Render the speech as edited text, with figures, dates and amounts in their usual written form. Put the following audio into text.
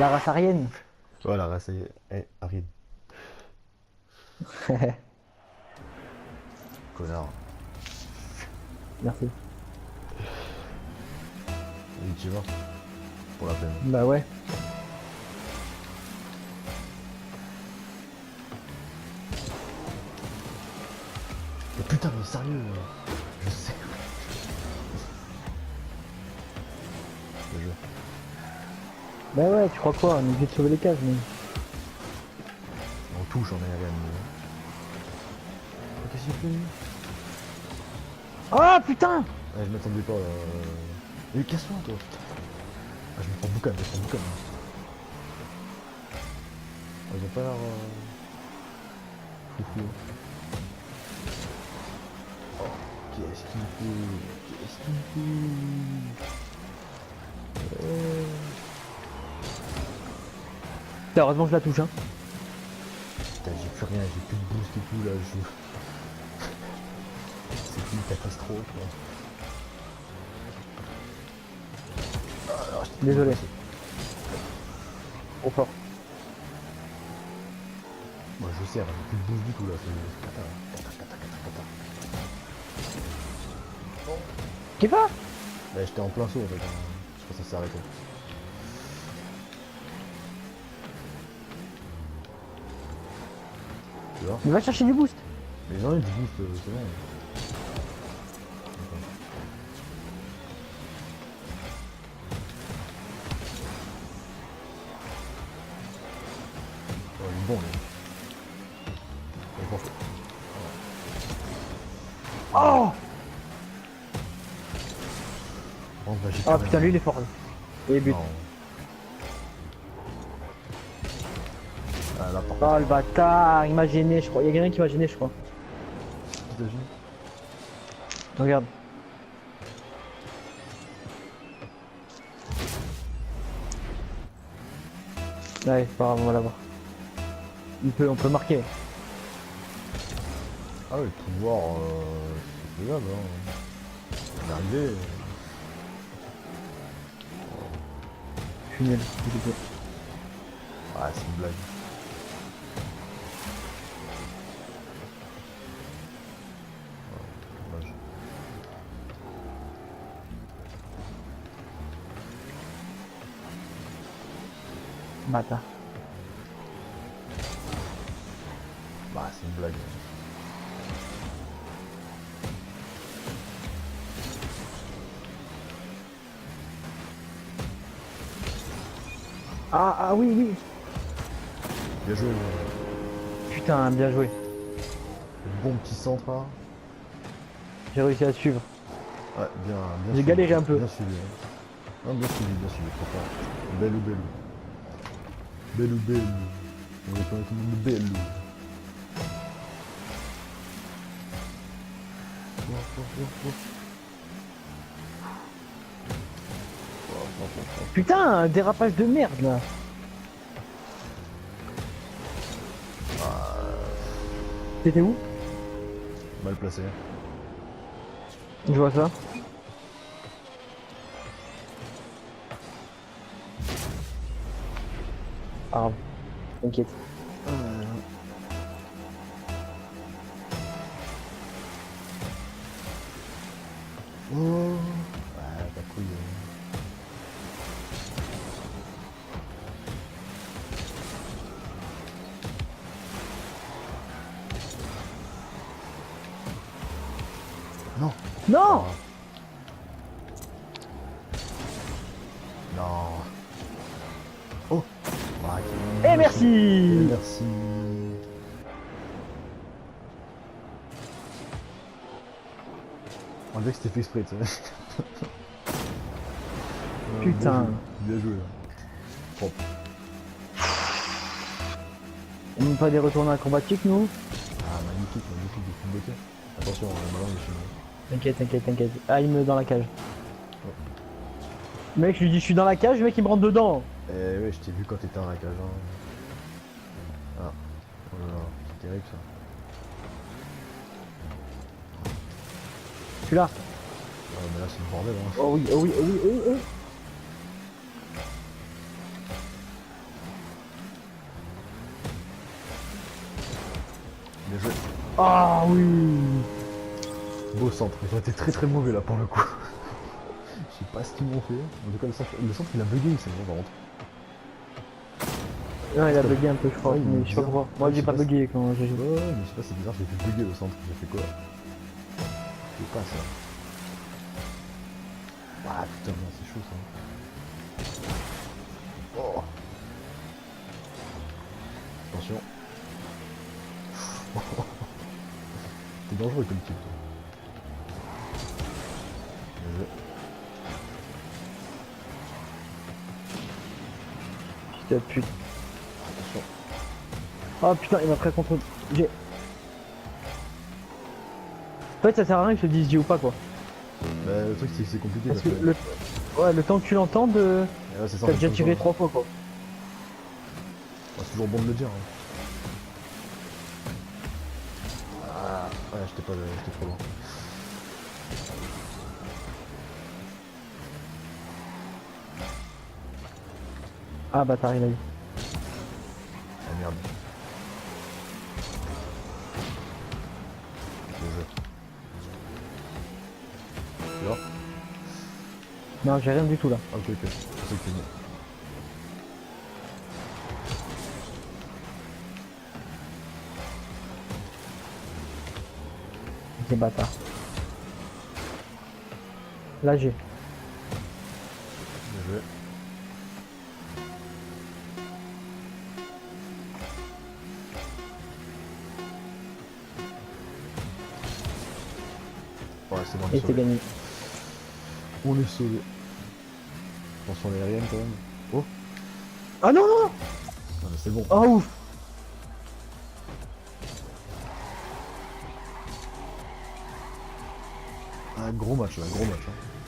La race arienne. Voilà, ça y est. Eh, arrive, connard. Merci. Et tu vas, pour la peine. Bah ouais. Mais putain, mais sérieux, je sais. Le jeu. Bah ouais, tu crois quoi? On est obligé de sauver les cases, mais. On touche, on est rien. Qu'est-ce qu'il fait? Oh putain! Ouais, je m'attendais pas. Mais casse-toi, toi. Ah, je me prends boucan, je me prends boucan. Ah, ils ont pas l'air. Foufou. Oh, qu'est-ce qu'il fait? Qu'est-ce qu'il fait? Putain, heureusement que je la touche, hein. Putain, j'ai plus rien, j'ai plus de boost et tout là. C'est une catastrophe. Là. Désolé. Trop fort. Moi je sais, j'ai plus de boost du tout là. C'est cata, cata. Qui va? Là j'étais en plein saut en fait. Hein. Je pense que ça s'est arrêté. Tu vois? Il va chercher du boost. Mais j'en ai du boost, c'est bon. Oh, il est bon lui. Il est bon. Oh! Oh, bah, j'ai Ah plus putain, rien. lui il est fort. Et but. Non. Ah là par Oh contre. le bâtard, il m'a gêné, je crois. Il y a quelqu'un qui m'a gêné, je crois. T'imagines? Regarde. Ouais, c'est pas grave, on va l'avoir. On peut marquer. Ah oui, le pouvoir, c'est faisable, hein. On est arrivé. Je suis nul. s'il te plaît. Ah, c'est une blague. Dommage. Bâtard. Bah, c'est une blague. Ah oui, oui. Bien joué, Putain, bien joué. le bon petit centre là. J'ai réussi à suivre. Ouais, bien J'ai suivi, galéré un peu. Bien suivi. Hein. Non, bien suivi, trop fort. Belou. Belou. On va pas mettre le belou. Putain, un dérapage de merde là. T'étais où? Mal placé. Je vois ça. Ah, t'inquiète. Oh. Ouais, ta couille. Non. Non! Non. Oh. Bah, Eh merci! merci. On dirait que c'était fait exprès, tu sais. Putain. Bien joué, là. Propre. On n'a pas des retournements acrobatiques nous? Ah, magnifique, de full beauté. Attention, malin, il est chez T'inquiète. Ah, il me met dans la cage. Le mec, je lui dis je suis dans la cage, le mec il me rentre dedans. Eh ouais, je t'ai vu quand t'étais en raquage. Hein. Ah, oh là là, c'est terrible ça. Je suis là. Ah, mais là, c'est le bordel. Hein. Oh oui. Ah oui. Beau centre. Ils ont été très très mauvais là pour le coup. Je sais pas ce qu'ils m'ont fait. En tout cas, le centre il a bugué, c'est bon par contre. Non, il a bugué un peu, je crois. Ouais, il est Mais je sais pas bizarre. pourquoi. Moi, Ouais, je j'ai sais pas pas si- bugué quand j'ai joué. Ouais, mais je sais pas, c'est bizarre, j'ai vu bugger le centre. J'ai fait quoi? C'est pas ça. Ah putain, non, c'est chaud ça. Oh. Attention. T'es dangereux comme type toi. Bien joué. Putain de pute. Attention. Oh putain, il m'a pris contre. J'ai. En fait, ça sert à rien que je te dise J ou pas quoi. Bah, le truc c'est que c'est compliqué Parce parce que que. ouais, le temps que tu l'entendes, Ouais, c'est ça, t'as en déjà fait, tiré comme 3 fois quoi. ça. C'est toujours bon de le dire. Hein. Ah, ouais, j'étais trop loin. Ah bâtard, il a eu. Ah merde. Bien joué. Tu vois? Non, j'ai rien du tout là. Ah, ok, ok. C'est ça que t'es bon. C'est bâtard. Là j'ai. Bien joué. Ouais, c'est bon, on est Et c'est sauvé. gagné. On est sauvé. Attention l'aérienne quand même. Oh! Ah non non non. Ah, mais c'est bon. Ah ouf. Un gros match là, un gros match. Hein.